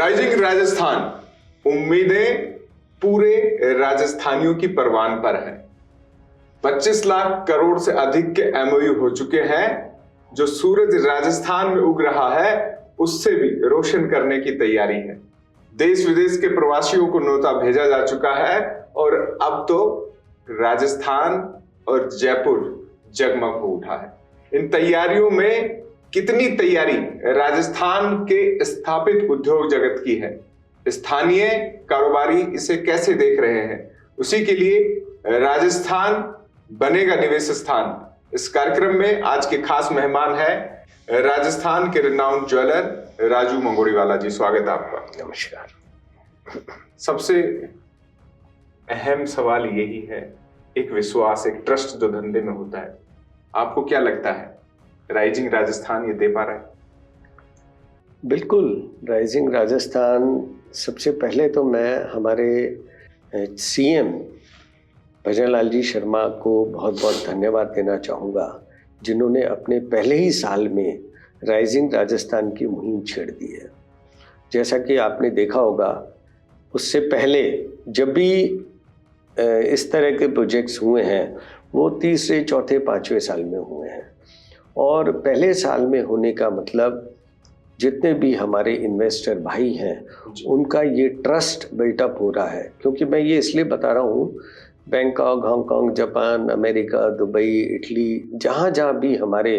Rising Rajasthan, उम्मीदें पूरे राजस्थानियों की परवान पर है। 25 लाख करोड़ से अधिक के एमओयू हो चुके हैं। जो सूरज राजस्थान में उग रहा है उससे भी रोशन करने की तैयारी है। देश विदेश के प्रवासियों को न्योता भेजा जा चुका है और अब तो राजस्थान और जयपुर जगमग हो उठा है। इन तैयारियों में कितनी तैयारी राजस्थान के स्थापित उद्योग जगत की है, स्थानीय कारोबारी इसे कैसे देख रहे हैं, उसी के लिए राजस्थान बनेगा निवेश स्थान। इस कार्यक्रम में आज के खास मेहमान है राजस्थान के रिनाउंड ज्वेलर राजू मंगोड़ीवाला जी। स्वागत है आपका। नमस्कार। सबसे अहम सवाल यही है, एक विश्वास, एक ट्रस्ट जो धंधे में होता है, आपको क्या लगता है राइजिंग राजस्थान ये दे पा रहा है? बिल्कुल, राइजिंग राजस्थान सबसे पहले तो मैं हमारे सीएम भजनलाल जी शर्मा को बहुत बहुत धन्यवाद देना चाहूँगा, जिन्होंने अपने पहले ही साल में राइजिंग राजस्थान की मुहिम छेड़ दी है। जैसा कि आपने देखा होगा, उससे पहले जब भी इस तरह के प्रोजेक्ट्स हुए हैं वो तीसरे, चौथे, पाँचवें साल में हुए हैं। और पहले साल में होने का मतलब जितने भी हमारे इन्वेस्टर भाई हैं उनका ये ट्रस्ट बिल्टअप हो रहा है। क्योंकि मैं ये इसलिए बता रहा हूँ, Bangkok, Hong Kong, Japan, America, Dubai, Italy, जहाँ जहाँ भी हमारे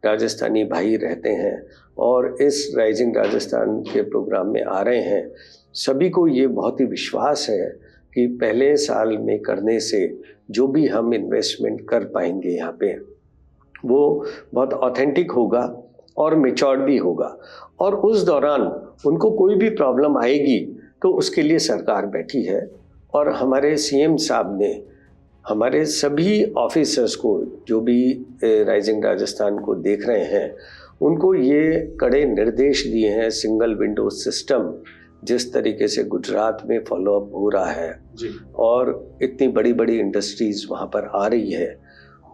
राजस्थानी भाई रहते हैं और इस राइजिंग राजस्थान के प्रोग्राम में आ रहे हैं, सभी को ये बहुत ही विश्वास है कि पहले साल में करने से जो भी हम इन्वेस्टमेंट कर पाएंगे यहाँ पे वो बहुत ऑथेंटिक होगा और मैच्योर्ड भी होगा। और उस दौरान उनको कोई भी प्रॉब्लम आएगी तो उसके लिए सरकार बैठी है। और हमारे सीएम साहब ने हमारे सभी ऑफिसर्स को, जो भी राइजिंग राजस्थान को देख रहे हैं, उनको ये कड़े निर्देश दिए हैं। सिंगल विंडो सिस्टम जिस तरीके से गुजरात में फॉलोअप हो रहा है जी, और इतनी बड़ी बड़ी इंडस्ट्रीज वहाँ पर आ रही है,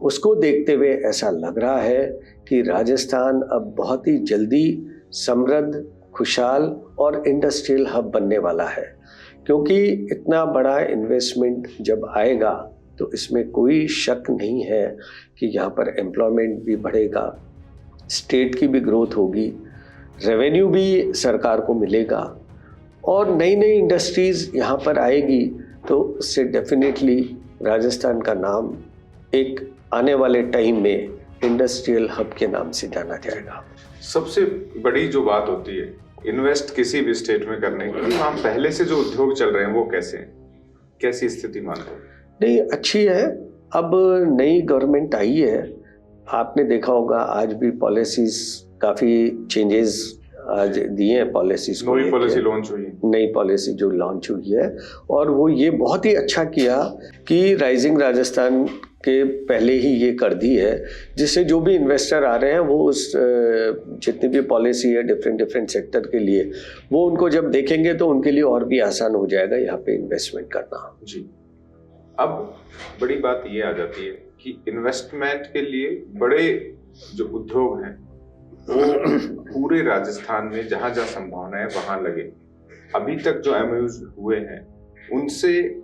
उसको देखते हुए ऐसा लग रहा है कि राजस्थान अब बहुत ही जल्दी समृद्ध, खुशहाल और इंडस्ट्रियल हब बनने वाला है। क्योंकि इतना बड़ा इन्वेस्टमेंट जब आएगा तो इसमें कोई शक नहीं है कि यहाँ पर एम्प्लॉयमेंट भी बढ़ेगा, स्टेट की भी ग्रोथ होगी, रेवेन्यू भी सरकार को मिलेगा और नई नई इंडस्ट्रीज़ यहाँ पर आएगी। तो उससे डेफिनेटली राजस्थान का नाम एक आने वाले टाइम में इंडस्ट्रियल हब के नाम से जाना जाएगा। सबसे बड़ी जो बात होती है इन्वेस्ट किसी भी स्टेट में करने की, वहाँ पहले से जो उद्योग चल रहे हैं वो कैसे हैं, कैसी स्थिति मानते हैं? नहीं, अच्छी है। अब नई गवर्नमेंट आई है, आपने देखा होगा आज भी पॉलिसीज काफ़ी चेंजेस आज दिए हैं पॉलिसीज को। नई पॉलिसी लॉन्च हुई है, नई पॉलिसी जो लॉन्च हुई है, और वो ये बहुत ही अच्छा किया कि राइजिंग राजस्थान के पहले ही ये कर दी है, जिससे जो भी इन्वेस्टर आ रहे हैं वो उस जितनी भी पॉलिसी है डिफरेंट सेक्टर के लिए, वो उनको जब देखेंगे तो उनके लिए और भी आसान हो जाएगा यहाँ पे इन्वेस्टमेंट करना। जी। अब बड़ी बात ये आ जाती है कि इन्वेस्टमेंट के लिए बड़े जो उद्योग हैं वो पूरे राजस्थान में जहां जहां संभावना है वहां लगे। अभी तक जो एमओयूज हुए हैं उनसे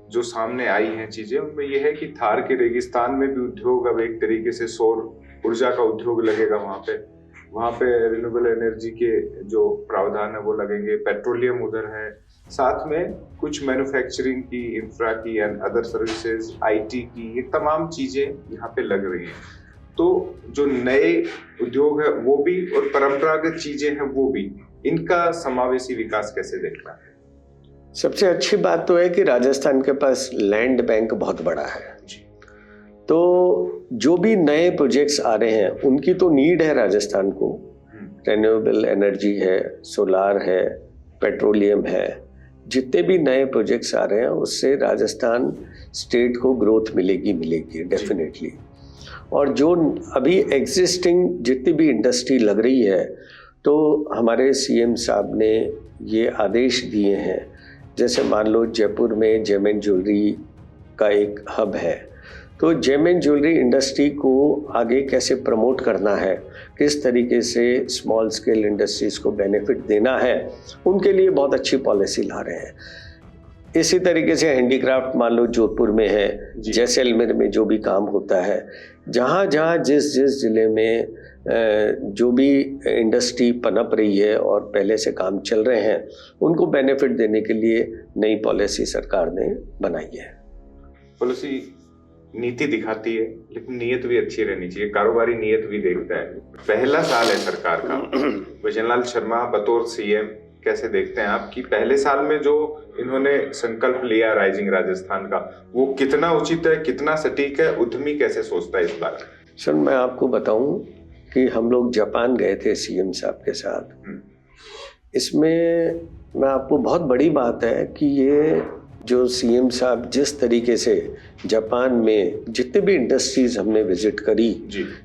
जो सामने आई हैं चीजें, उनमें यह है कि थार के रेगिस्तान में भी उद्योग, अब एक तरीके से सौर ऊर्जा का उद्योग लगेगा वहां पे रिन्यूएबल एनर्जी के जो प्रावधान है वो लगेंगे, पेट्रोलियम उधर है, साथ में कुछ मैन्युफैक्चरिंग की, इंफ्रा की एंड अदर सर्विसेज, आईटी की, ये तमाम चीजें यहाँ पे लग रही हैं। तो जो नए उद्योग है वो भी और परंपरागत चीजें हैं वो भी, इनका समावेशी विकास कैसे देखना है? सबसे अच्छी बात तो है कि राजस्थान के पास लैंड बैंक बहुत बड़ा है। तो जो भी नए प्रोजेक्ट्स आ रहे हैं उनकी तो नीड है राजस्थान को। रिन्यूएबल एनर्जी है, सोलार है, पेट्रोलियम है, जितने भी नए प्रोजेक्ट्स आ रहे हैं उससे राजस्थान स्टेट को ग्रोथ मिलेगी डेफिनेटली। और जो अभी एग्जिस्टिंग जितनी भी इंडस्ट्री लग रही है, तो हमारे सीएम साहब ने ये आदेश दिए हैं, जैसे मान लो जयपुर में जेमन ज्वेलरी का एक हब है, तो जेम एंड ज्वेलरी इंडस्ट्री को आगे कैसे प्रमोट करना है, किस तरीके से स्मॉल स्केल इंडस्ट्रीज को बेनिफिट देना है, उनके लिए बहुत अच्छी पॉलिसी ला रहे हैं। इसी तरीके से हैंडीक्राफ्ट मान लो जोधपुर में है, जैसलमेर में जो भी काम होता है, जहाँ जहाँ जिस जिस जिले में जो भी इंडस्ट्री पनप रही है और पहले से काम चल रहे हैं, उनको बेनिफिट देने के लिए नई पॉलिसी सरकार ने बनाई है। पॉलिसी नीति दिखाती है, लेकिन नीयत भी अच्छी रहनी चाहिए, कारोबारी नीयत भी देखता है। पहला साल है सरकार का, भजनलाल शर्मा बतौर सीएम कैसे देखते हैं आप कि पहले साल में जो इन्होंने संकल्प लिया राइजिंग राजस्थान का, वो कितना उचित है, कितना सटीक है, उद्यमी कैसे सोचता है इस बारे में? सर, मैं आपको बताऊं कि हम लोग जापान गए थे सीएम साहब के साथ। इसमें मैं आपको बहुत बड़ी बात है कि ये जो सीएम साहब जिस तरीके से जापान में जितने भी इंडस्ट्रीज हमने विजिट करी,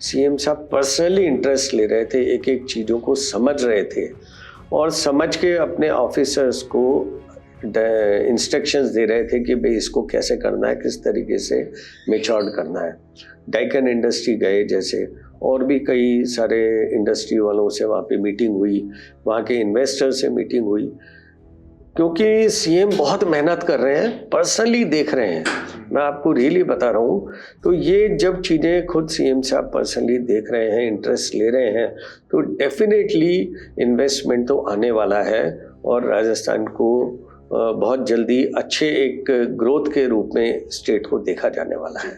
सीएम साहब पर्सनली इंटरेस्ट ले रहे थे, एक एक चीज़ों को समझ रहे थे और समझ के अपने ऑफिसर्स को इंस्ट्रक्शंस दे रहे थे कि भाई इसको कैसे करना है, किस तरीके से मैच्योर्ड करना है। डाइकन इंडस्ट्री गए जैसे, और भी कई सारे इंडस्ट्री वालों से वहाँ पे मीटिंग हुई, वहाँ के इन्वेस्टर से मीटिंग हुई, क्योंकि सीएम बहुत मेहनत कर रहे हैं, पर्सनली देख रहे हैं। मैं आपको रियली बता रहा हूँ, तो ये जब चीज़ें खुद सीएम साहब पर्सनली देख रहे हैं, इंटरेस्ट ले रहे हैं, तो डेफिनेटली इन्वेस्टमेंट तो आने वाला है और राजस्थान को बहुत जल्दी अच्छे एक ग्रोथ के रूप में स्टेट को देखा जाने वाला है।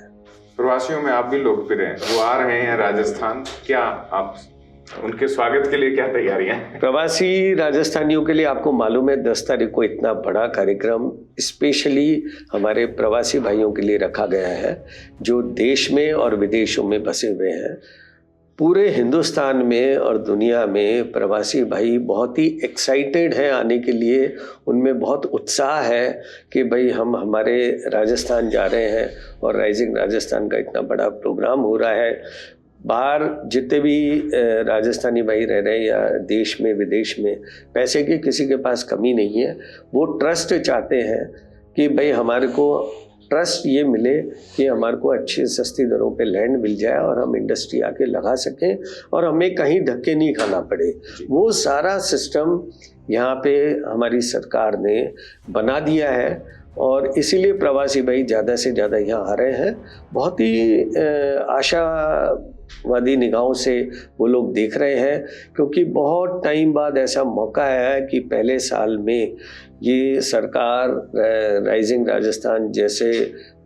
प्रवासियों में आप भी लोकप्रिय हैं, वो आ रहे हैं राजस्थान, क्या आप उनके स्वागत के लिए क्या तैयारियां? प्रवासी राजस्थानियों के लिए आपको मालूम है 10 तारीख को इतना बड़ा कार्यक्रम स्पेशली हमारे प्रवासी भाइयों के लिए रखा गया है, जो देश में और विदेशों में बसे हुए हैं। पूरे हिंदुस्तान में और दुनिया में प्रवासी भाई बहुत ही एक्साइटेड हैं आने के लिए, उनमें बहुत उत्साह है कि भाई हम हमारे राजस्थान जा रहे हैं और राइजिंग राजस्थान का इतना बड़ा प्रोग्राम हो रहा है। बाहर जितने भी राजस्थानी भाई रह रहे हैं या देश में विदेश में, पैसे की किसी के पास कमी नहीं है। वो ट्रस्ट चाहते हैं कि भाई हमारे को ट्रस्ट ये मिले कि हमारे को अच्छी सस्ती दरों पे लैंड मिल जाए और हम इंडस्ट्री आके लगा सकें और हमें कहीं धक्के नहीं खाना पड़े। वो सारा सिस्टम यहाँ पे हमारी सरकार ने बना दिया है और इसीलिए प्रवासी भाई ज़्यादा से ज़्यादा यहाँ आ रहे हैं। बहुत ही आशावादी निगाहों से वो लोग देख रहे हैं, क्योंकि बहुत टाइम बाद ऐसा मौका आया है कि पहले साल में ये सरकार राइजिंग राजस्थान जैसे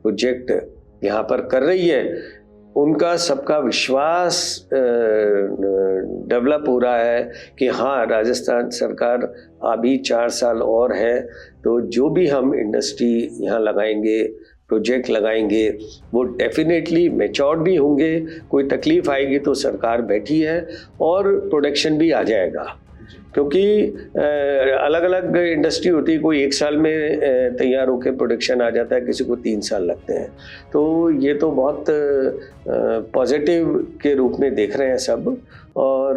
प्रोजेक्ट यहाँ पर कर रही है। उनका सबका विश्वास डेवलप हो रहा है कि हाँ, राजस्थान सरकार अभी 4 साल और है, तो जो भी हम इंडस्ट्री यहाँ लगाएंगे, प्रोजेक्ट लगाएंगे, वो डेफिनेटली मैच्योर्ड भी होंगे। कोई तकलीफ आएगी तो सरकार बैठी है और प्रोडक्शन भी आ जाएगा, क्योंकि अलग अलग इंडस्ट्री होती है, कोई 1 साल में तैयार होकर प्रोडक्शन आ जाता है, किसी को 3 साल लगते हैं। तो ये तो बहुत पॉजिटिव के रूप में देख रहे हैं सब, और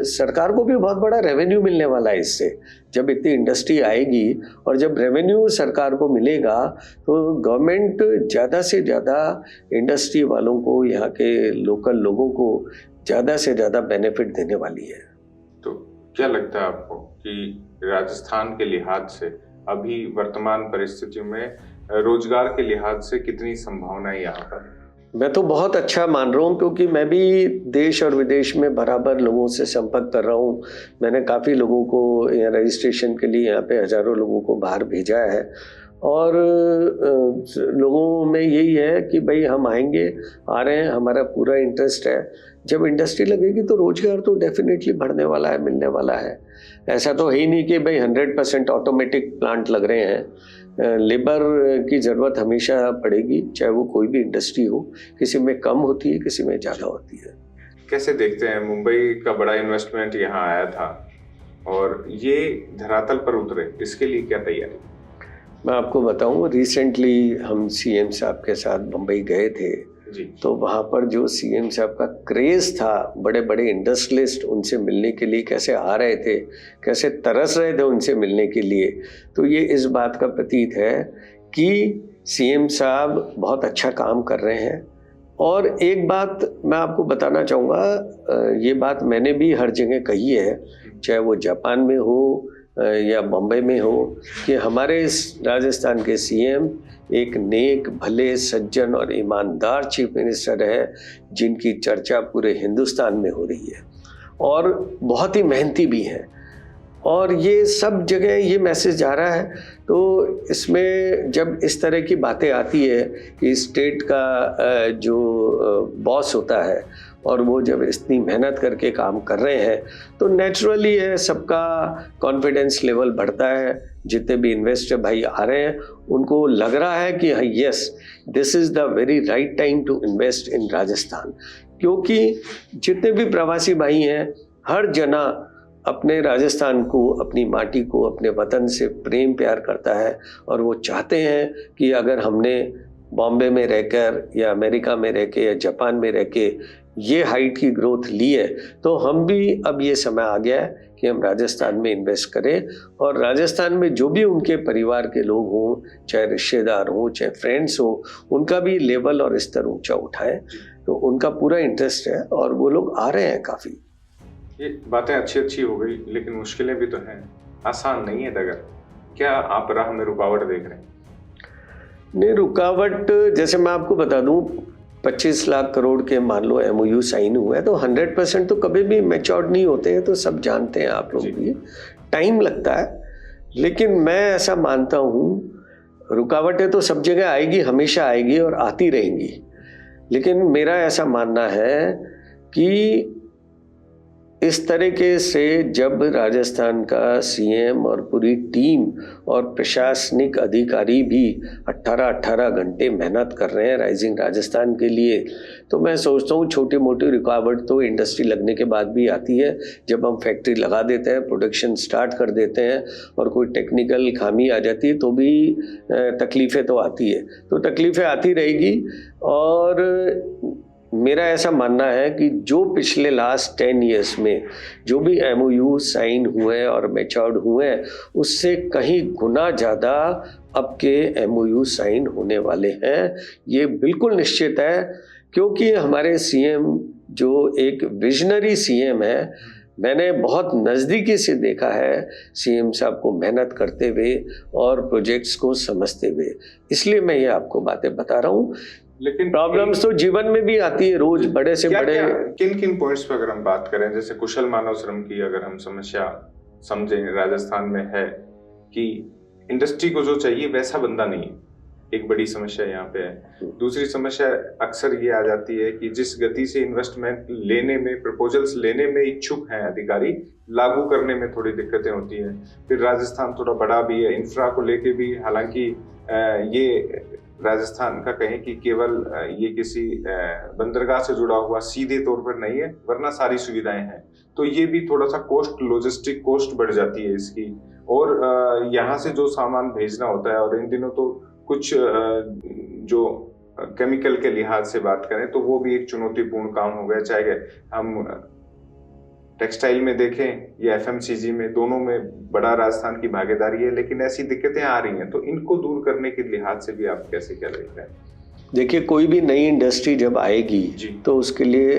सरकार को भी बहुत बड़ा रेवेन्यू मिलने वाला है इससे। जब इतनी इंडस्ट्री आएगी और जब रेवेन्यू सरकार को मिलेगा तो गवर्नमेंट ज़्यादा से ज़्यादा इंडस्ट्री वालों को, यहाँ के लोकल लोगों को ज़्यादा से ज़्यादा बेनिफिट देने वाली है। तो क्या लगता है आपको कि राजस्थान के लिहाज से अभी वर्तमान परिस्थितियों में रोजगार के लिहाज से कितनी संभावना है यहाँ पर? मैं तो बहुत अच्छा मान रहा हूँ, क्योंकि मैं भी देश और विदेश में बराबर लोगों से संपर्क कर रहा हूँ। मैंने काफ़ी लोगों को यहाँ रजिस्ट्रेशन के लिए यहाँ पे हज़ारों लोगों को बाहर भेजा है, और लोगों में यही है कि भाई हम आएंगे, आ रहे हैं, हमारा पूरा इंटरेस्ट है। जब इंडस्ट्री लगेगी तो रोजगार तो डेफिनेटली बढ़ने वाला है, मिलने वाला है। ऐसा तो है ही नहीं कि भाई 100% ऑटोमेटिक प्लांट लग रहे हैं। लेबर की ज़रूरत हमेशा पड़ेगी, चाहे वो कोई भी इंडस्ट्री हो, किसी में कम होती है, किसी में ज़्यादा होती है। कैसे देखते हैं, मुंबई का बड़ा इन्वेस्टमेंट यहाँ आया था और ये धरातल पर उतरे, इसके लिए क्या तैयारी? मैं आपको बताऊं, रिसेंटली हम सीएम साहब के साथ मुंबई गए थे जी। तो वहाँ पर जो सीएम साहब का क्रेज़ था, बड़े बड़े इंडस्ट्रियलिस्ट उनसे मिलने के लिए कैसे आ रहे थे, कैसे तरस रहे थे उनसे मिलने के लिए, तो ये इस बात का प्रतीत है कि सीएम साहब बहुत अच्छा काम कर रहे हैं। और एक बात मैं आपको बताना चाहूँगा, ये बात मैंने भी हर जगह कही है, चाहे वो जापान में हो या बम्बई में हो, कि हमारे इस राजस्थान के सीएम एक नेक, भले, सज्जन और ईमानदार चीफ मिनिस्टर है, जिनकी चर्चा पूरे हिंदुस्तान में हो रही है और बहुत ही मेहनती भी हैं, और ये सब जगह ये मैसेज जा रहा है। तो इसमें जब इस तरह की बातें आती है कि स्टेट का जो बॉस होता है और वो जब इतनी मेहनत करके काम कर रहे हैं, तो नेचुरली है सबका कॉन्फिडेंस लेवल बढ़ता है। जितने भी इन्वेस्टर भाई आ रहे हैं उनको लग रहा है कि हाँ, yes, this is the very right time to invest in Rajasthan, क्योंकि जितने भी प्रवासी भाई हैं, हर जना अपने राजस्थान को, अपनी माटी को, अपने वतन से प्रेम प्यार करता है, और वो चाहते हैं कि अगर हमने बॉम्बे में रहकर या अमेरिका में रह के या जापान में रह के ये हाइट की ग्रोथ ली है, तो हम भी अब ये समय आ गया है कि हम राजस्थान में इन्वेस्ट करें, और राजस्थान में जो भी उनके परिवार के लोग हों, चाहे रिश्तेदार हों, चाहे फ्रेंड्स हों, उनका भी लेवल और स्तर ऊंचा उठाएं। तो उनका पूरा इंटरेस्ट है और वो लोग आ रहे हैं काफ़ी। ये बातें अच्छी हो गई, लेकिन मुश्किलें भी तो हैं, आसान नहीं है डगर। क्या आप राह में रुकावट देख रहे हैं? नहीं, रुकावट जैसे मैं आपको बता दूं, 25 लाख करोड़ के मान लो MOU साइन हुआ है, तो 100% तो कभी भी मैच्योर्ड नहीं होते हैं, तो सब जानते हैं, आप लोग भी, टाइम लगता है। लेकिन मैं ऐसा मानता हूँ, रुकावटें तो सब जगह आएगी, हमेशा आएगी और आती रहेंगी, लेकिन मेरा ऐसा मानना है कि इस तरीके से जब राजस्थान का सीएम और पूरी टीम और प्रशासनिक अधिकारी भी 18-18 घंटे मेहनत कर रहे हैं राइजिंग राजस्थान के लिए, तो मैं सोचता हूँ छोटी मोटी रुकावट तो इंडस्ट्री लगने के बाद भी आती है। जब हम फैक्ट्री लगा देते हैं, प्रोडक्शन स्टार्ट कर देते हैं और कोई टेक्निकल खामी आ जाती है, तो भी तकलीफ़ें तो आती है, तो तकलीफ़ें आती रहेगी। और मेरा ऐसा मानना है कि जो पिछले लास्ट 10 ईयर्स में जो भी MOU साइन हुए हैं और मैच्योर्ड हुए हैं, उससे कहीं गुना ज़्यादा अब के MOU साइन होने वाले हैं, ये बिल्कुल निश्चित है। क्योंकि हमारे सीएम जो एक विजनरी सीएम है, मैंने बहुत नज़दीकी से देखा है सीएम साहब को मेहनत करते हुए और प्रोजेक्ट्स को समझते हुए, इसलिए मैं ये आपको बातें बता रहा हूँ। लेकिन प्रॉब्लम्स तो जीवन में भी आती है रोज, बड़े से बड़े। किन पॉइंट्स पर अगर हम बात करें, जैसे कुशल मानव श्रम की अगर हम समस्या समझें, राजस्थान में है कि इंडस्ट्री को जो चाहिए वैसा बंदा नहीं है, एक बड़ी समस्या यहाँ पे है। दूसरी समस्या अक्सर ये आ जाती है कि जिस गति से इन्वेस्टमेंट लेने में, प्रपोजल्स लेने में इच्छुक हैं अधिकारी, लागू करने में थोड़ी दिक्कतें होती हैं। फिर राजस्थान थोड़ा बड़ा भी है, इंफ्रा को लेके भी, हालांकि ये राजस्थान का कहें कि केवल ये किसी बंदरगाह से जुड़ा हुआ सीधे तौर पर नहीं है, वरना सारी सुविधाएं हैं, तो ये भी थोड़ा सा लॉजिस्टिक कॉस्ट बढ़ जाती है इसकी। और यहाँ से जो सामान भेजना होता है, और इन दिनों तो कुछ जो केमिकल के लिहाज से बात करें तो वो भी एक चुनौतीपूर्ण काम हो गया, चाहे हम टेक्सटाइल में देखें या FMCG में, दोनों में बड़ा राजस्थान की भागीदारी है, लेकिन ऐसी दिक्कतें आ रही हैं, तो इनको दूर करने के लिहाज से भी आप कैसे क्या देखते हैं? देखिए, कोई भी नई इंडस्ट्री जब आएगी तो उसके लिए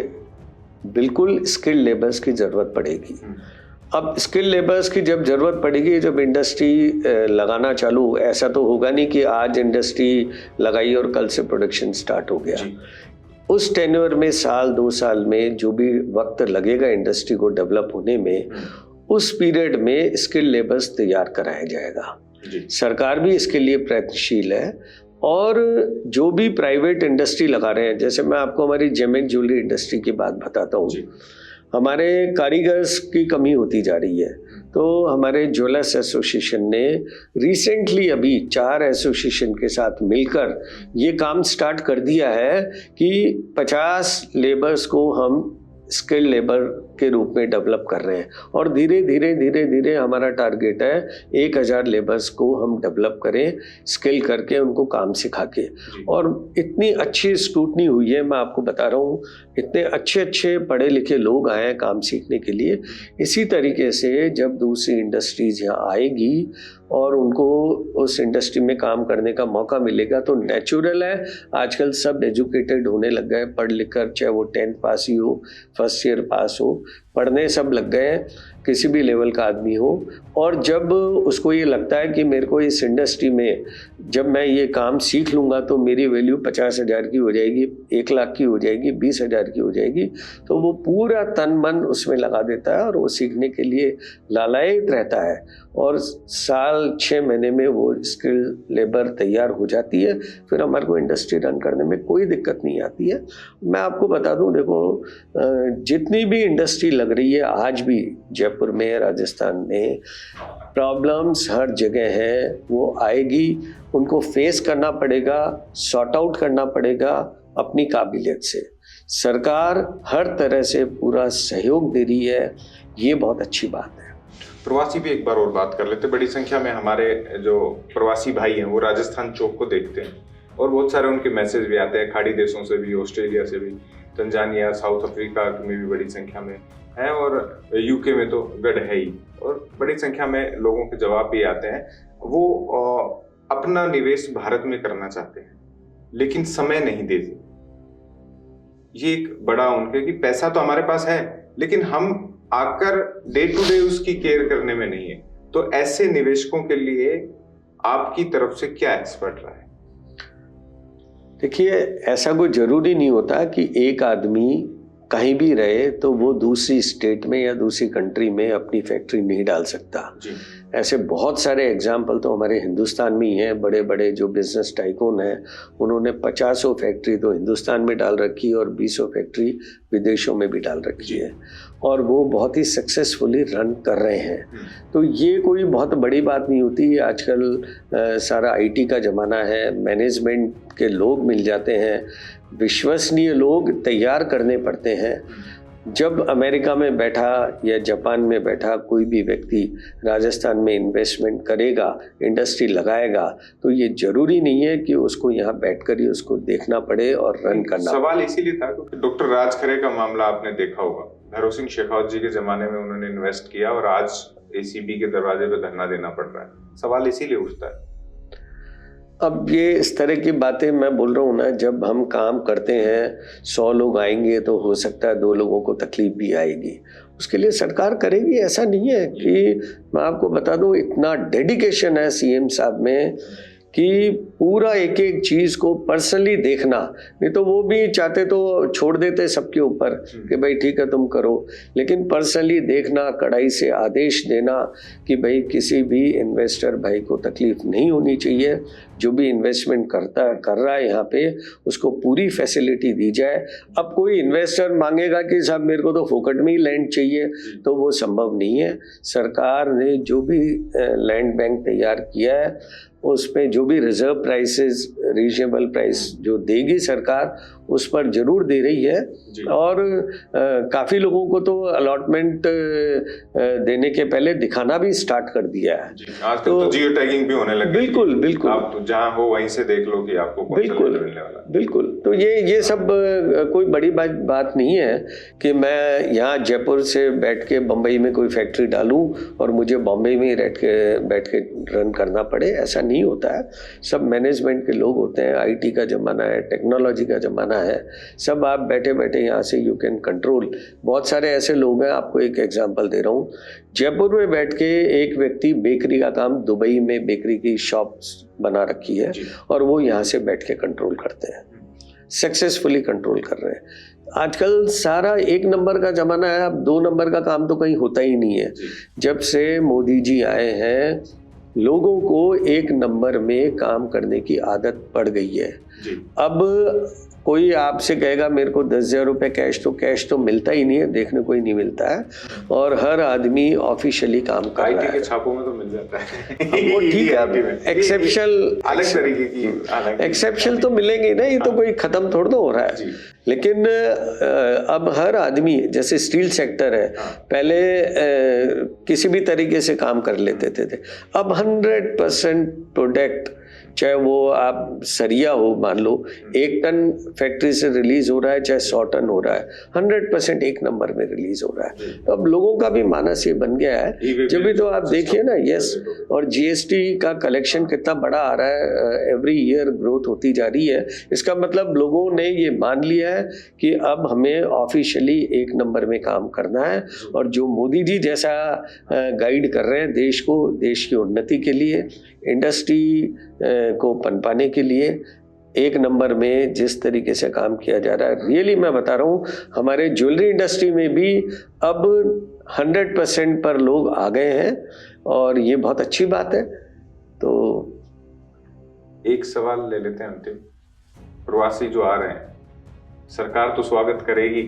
बिल्कुल स्किल्ड लेबर्स की ज़रूरत पड़ेगी। अब स्किल लेबर्स की जब ज़रूरत पड़ेगी, जब इंडस्ट्री लगाना चालू, ऐसा तो होगा नहीं कि आज इंडस्ट्री लगाई और कल से प्रोडक्शन स्टार्ट हो गया। उस टेन्योर में, साल 2 साल में जो भी वक्त लगेगा इंडस्ट्री को डेवलप होने में, उस पीरियड में स्किल लेबर्स तैयार कराया जाएगा। सरकार भी इसके लिए प्रयत्नशील है, और जो भी प्राइवेट इंडस्ट्री लगा रहे हैं, जैसे मैं आपको हमारी जेम ज्वेलरी इंडस्ट्री की बात बताता हूँ, हमारे कारीगर्स की कमी होती जा रही है, तो हमारे ज्वेलर्स एसोसिएशन ने रिसेंटली अभी 4 एसोसिएशन के साथ मिलकर ये काम स्टार्ट कर दिया है कि 50 लेबर्स को हम स्किल्ड लेबर के रूप में डेवलप कर रहे हैं और धीरे धीरे हमारा टारगेट है 1000 लेबर्स को हम डेवलप करें, स्किल करके उनको काम सिखा के। और इतनी अच्छी स्क्रूटनी हुई है, मैं आपको बता रहा हूँ, इतने अच्छे पढ़े लिखे लोग आए हैं काम सीखने के लिए। इसी तरीके से जब दूसरी इंडस्ट्रीज यहाँ आएगी और उनको उस इंडस्ट्री में काम करने का मौका मिलेगा तो नेचुरल है, आजकल सब एजुकेटेड होने लग गए, पढ़ लिख कर, चाहे वो 10th पास ही हो, फर्स्ट ईयर पास हो, पढ़ने सब लग गए हैं, किसी भी लेवल का आदमी हो। और जब उसको ये लगता है कि मेरे को इस इंडस्ट्री में जब मैं ये काम सीख लूँगा तो मेरी वैल्यू 50,000 की हो जाएगी, 1 लाख की हो जाएगी, 20,000 की हो जाएगी, तो वो पूरा तन मन उसमें लगा देता है और वो सीखने के लिए लालायित रहता है और साल 6 महीने में वो स्किल लेबर तैयार हो जाती है। फिर हमारे को इंडस्ट्री रन करने में कोई दिक्कत नहीं आती है। मैं आपको बता दूं, देखो जितनी भी इंडस्ट्री लग रही है आज भी जयपुर में, राजस्थान में, प्रॉब्लम्स हर जगह है, वो आएगी, उनको फेस करना पड़ेगा, सॉर्ट आउट करना पड़ेगा अपनी काबिलियत से। सरकार हर तरह से पूरा सहयोग दे रही है, ये बहुत अच्छी बात है। प्रवासी भी एक बार और बात कर लेते। बड़ी संख्या में हमारे जो प्रवासी भाई हैं वो राजस्थान चौक को देखते हैं और बहुत सारे उनके मैसेज भी आते हैं, खाड़ी देशों से भी, ऑस्ट्रेलिया से भी, तंजानिया, साउथ अफ्रीका में भी बड़ी संख्या में है और यूके में तो गढ़ है ही, और बड़ी संख्या में लोगों के जवाब भी आते हैं। वो अपना निवेश भारत में करना चाहते हैं लेकिन समय नहीं देते। ये एक बड़ा उनके कि पैसा तो हमारे पास है लेकिन हम आकर डे टू डे उसकी केयर करने में नहीं है। तो ऐसे निवेशकों के लिए आपकी तरफ से क्या एक्सपर्ट रहा है? देखिए, ऐसा कोई जरूरी नहीं होता कि एक आदमी कहीं भी रहे तो वो दूसरी स्टेट में या दूसरी कंट्री में अपनी फैक्ट्री नहीं डाल सकता। ऐसे बहुत सारे एग्जाम्पल तो हमारे हिंदुस्तान में ही हैं। बड़े बड़े जो बिजनेस टाइकून हैं उन्होंने 50 फैक्ट्री तो हिंदुस्तान में डाल रखी और 20 फैक्ट्री विदेशों में भी डाल रखी है और वो बहुत ही सक्सेसफुली रन कर रहे हैं। तो ये कोई बहुत बड़ी बात नहीं होती। आजकल सारा IT का ज़माना है, मैनेजमेंट के लोग मिल जाते हैं, विश्वसनीय लोग तैयार करने पड़ते हैं। जब अमेरिका में बैठा या जापान में बैठा कोई भी व्यक्ति राजस्थान में इन्वेस्टमेंट करेगा, इंडस्ट्री लगाएगा, तो ये जरूरी नहीं है कि उसको यहाँ बैठकर ही उसको देखना पड़े और रन करना। सवाल इसीलिए था क्योंकि डॉक्टर राज खरे का मामला आपने देखा होगा। भैरव सिंह शेखावत जी के जमाने में उन्होंने इन्वेस्ट किया और आज ACB के दरवाजे पे धरना देना पड़ रहा है। सवाल इसीलिए उठता है। अब ये इस तरह की बातें मैं बोल रहा हूँ ना, जब हम काम करते हैं 100 लोग आएंगे तो हो सकता है 2 लोगों को तकलीफ भी आएगी, उसके लिए सरकार करेगी। ऐसा नहीं है कि, मैं आपको बता दूँ, इतना डेडिकेशन है CM साहब में कि पूरा एक एक चीज़ को पर्सनली देखना। नहीं तो वो भी चाहते तो छोड़ देते सबके ऊपर कि भाई ठीक है तुम करो, लेकिन पर्सनली देखना, कड़ाई से आदेश देना कि भाई किसी भी इन्वेस्टर भाई को तकलीफ नहीं होनी चाहिए। जो भी इन्वेस्टमेंट कर रहा है यहाँ पे उसको पूरी फैसिलिटी दी जाए। अब कोई इन्वेस्टर मांगेगा कि साहब मेरे को तो फोकट में ही लैंड चाहिए, तो वो संभव नहीं है। सरकार ने जो भी लैंड बैंक तैयार किया है उसमें जो भी रिजर्व प्राइसेस, रीजनेबल प्राइस जो देगी सरकार, उस पर जरूर दे रही है। और काफ़ी लोगों को तो अलॉटमेंट देने के पहले दिखाना भी स्टार्ट कर दिया है। आजकल तो जियो टैगिंग भी होने लगी। बिल्कुल बिल्कुल, आप जहाँ हो वहीं से देख लो कि आपको कौन सा लेटर मिलने वाला है। बिल्कुल। तो ये सब कोई बड़ी बात नहीं है कि मैं यहाँ जयपुर से बैठ के बम्बई में कोई फैक्ट्री डालूं और मुझे बॉम्बे में ही बैठ के रन करना पड़े, ऐसा नहीं होता है। सब मैनेजमेंट के लोग होते हैं, IT का ज़माना है, टेक्नोलॉजी का ज़माना है, सब आप बैठे बैठे यहाँ से यू कैन कंट्रोल। बहुत सारे ऐसे लोग हैं, आपको एक एग्जांपल दे रहा हूँ। जयपुर में बैठ के एक व्यक्ति बेकरी का काम, दुबई में बेकरी की शॉप बना रखी है और वो यहाँ से बैठ के कंट्रोल करते हैं, सक्सेसफुली कंट्रोल कर रहे हैं। आजकल सारा 1 नंबर का ज़माना है, अब 2 नंबर का काम तो कहीं होता ही नहीं है। जब से मोदी जी आए हैं लोगों को 1 नंबर में काम करने की आदत पड़ गई है। अब कोई आपसे कहेगा मेरे को 10,000 रुपये कैश तो मिलता ही नहीं है, देखने को ही नहीं मिलता है। और हर आदमी ऑफिशियली काम कर रहा IT है। के छापों में तो मिल जाता है। वो ठीक है, एक्सेप्शनल अलग तरीके की एक्सेप्शनल तो मिलेंगे ना, ये तो कोई खत्म थोड़ा ना हो रहा है। लेकिन अब हर आदमी, जैसे स्टील सेक्टर है, पहले किसी भी तरीके से काम कर लेते थे, अब 100% प्रोडक्ट, चाहे वो आप सरिया हो, मान लो 1 टन फैक्ट्री से रिलीज हो रहा है, चाहे 100 टन हो रहा है, 100% 1 नंबर में रिलीज हो रहा है। तो अब लोगों का भी मानस ये बन गया है। जब भी तो आप देखिए ना, यस, और GST का कलेक्शन कितना बड़ा आ रहा है, एवरी ईयर ग्रोथ होती जा रही है। इसका मतलब लोगों ने ये मान लिया है कि अब हमें ऑफिशियली 1 नंबर में काम करना है। और जो मोदी जी जैसा गाइड कर रहे हैं देश को, देश की उन्नति के लिए, इंडस्ट्री को पनपाने के लिए, 1 नंबर में जिस तरीके से काम किया जा रहा है, रियली मैं बता रहा हूँ, हमारे ज्वेलरी इंडस्ट्री में भी अब 100% पर लोग आ गए हैं और ये बहुत अच्छी बात है। तो एक सवाल ले लेते हैं अंतिम। प्रवासी जो आ रहे हैं, सरकार तो स्वागत करेगी,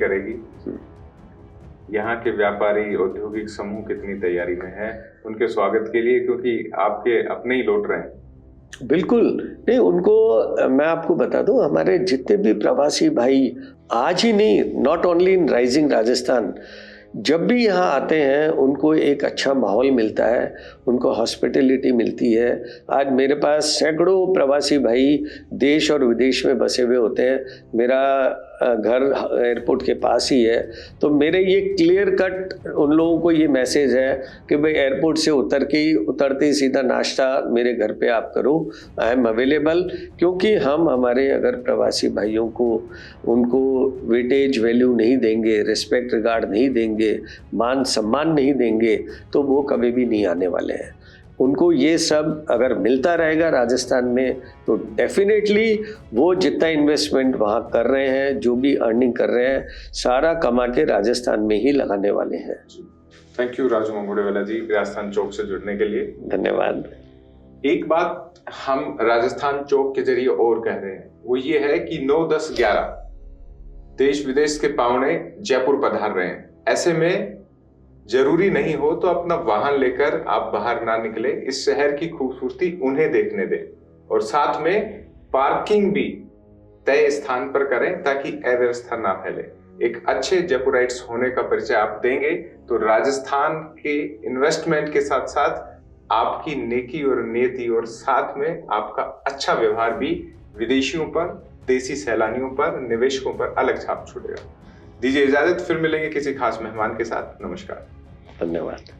यहाँ के व्यापारी, औद्योगिक समूह कितनी तैयारी में है उनके स्वागत के लिए, क्योंकि आपके अपने ही लौट रहे हैं? बिल्कुल नहीं, उनको मैं आपको बता दूं, हमारे जितने भी प्रवासी भाई आज ही नहीं, not only in rising Rajasthan, जब भी यहाँ आते हैं उनको एक अच्छा माहौल मिलता है, उनको हॉस्पिटलिटी मिलती है। आज मेरे पास सैकड़ों प्रवासी भाई देश और विदेश में बसे हुए होते हैं। मेरा घर एयरपोर्ट के पास ही है, तो मेरे ये क्लियर कट उन लोगों को ये मैसेज है कि भाई एयरपोर्ट से उतरते ही सीधा नाश्ता मेरे घर पे आप करो, आई एम अवेलेबल। क्योंकि हम हमारे अगर प्रवासी भाइयों को, उनको वेटेज वैल्यू नहीं देंगे, रिस्पेक्ट रिगार्ड नहीं देंगे, मान सम्मान नहीं देंगे, तो वो कभी भी नहीं आने वाले हैं। उनको ये सब अगर मिलता रहेगा राजस्थान में, तो डेफिनेटली वो जितना इन्वेस्टमेंट वहाँ कर रहे हैं, जो भी अर्निंग कर रहे हैं, सारा कमा के राजस्थान में ही लगाने वाले हैं। थैंक यू राजू मंगोड़ेवाला जी, राजस्थान चौक से जुड़ने के लिए धन्यवाद। एक बात हम राजस्थान चौक के जरिए और कह रहे हैं, वो ये है कि 9, 10, 11 देश विदेश के पावने जयपुर पधार रहे हैं। ऐसे में जरूरी नहीं हो तो अपना वाहन लेकर आप बाहर ना निकले, इस शहर की खूबसूरती उन्हें देखने दें, और साथ में पार्किंग भी तय स्थान पर करें ताकि अव्यवस्था ना फैले। एक अच्छे जयपुराइट्स होने का परिचय आप देंगे तो राजस्थान के इन्वेस्टमेंट के साथ साथ आपकी नेकी और नीति और साथ में आपका अच्छा व्यवहार भी विदेशियों पर, देसी सैलानियों पर, निवेशकों पर अलग छाप छोड़ेगा। दीजिए इजाजत, फिर मिलेंगे किसी खास मेहमान के साथ। नमस्कार। धन्यवाद।